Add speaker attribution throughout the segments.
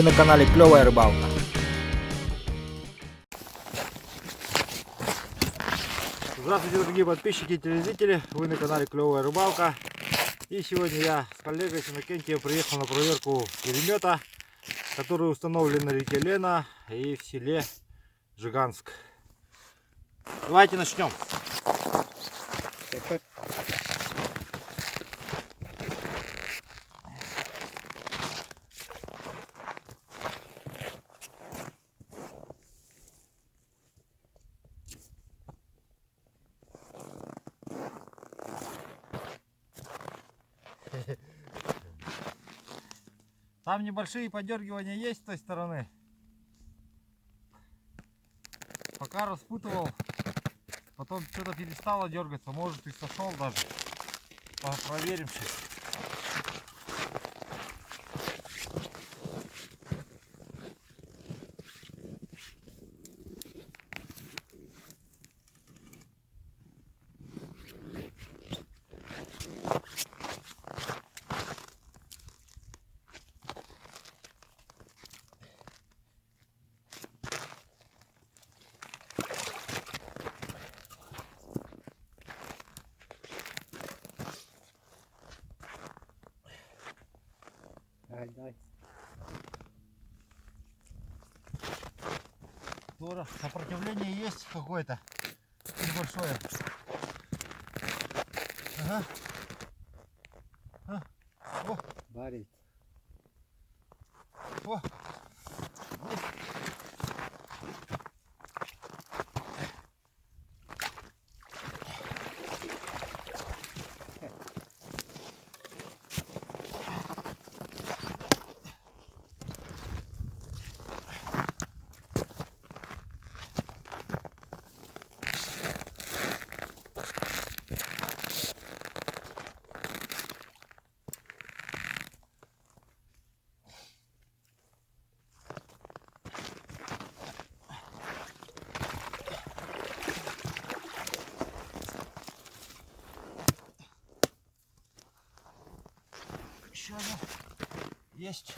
Speaker 1: Вы на канале Клевая Рыбалка. Здравствуйте, дорогие подписчики и телезрители. Вы на канале Клевая Рыбалка. И сегодня я с коллегой Иннокентием приехал на проверку перемета, который установлен на реке Лена и в селе Жиганск. Давайте начнем. Там небольшие подергивания есть с той стороны. Пока распутывал, потом что-то перестало дергаться, может и сошел даже. Проверим сейчас.
Speaker 2: Давай.
Speaker 1: Тоже сопротивление есть какое-то небольшое. Ага. О.
Speaker 2: Барит.
Speaker 1: О. Еще одно есть.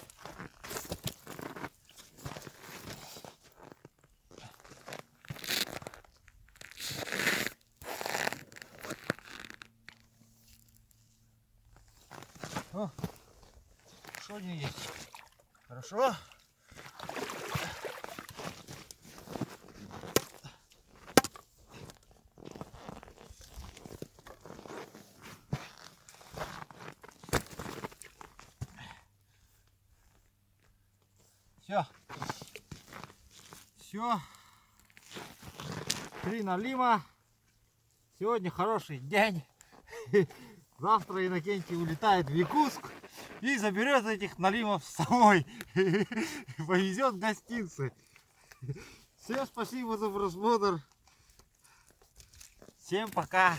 Speaker 1: О, что не есть. Хорошо. Все. Все. 3 налима. Сегодня хороший день. Завтра Иннокентий улетает в Якутск и заберет этих налимов с собой. Повезет в гостинцы. Всем спасибо за просмотр. Всем пока.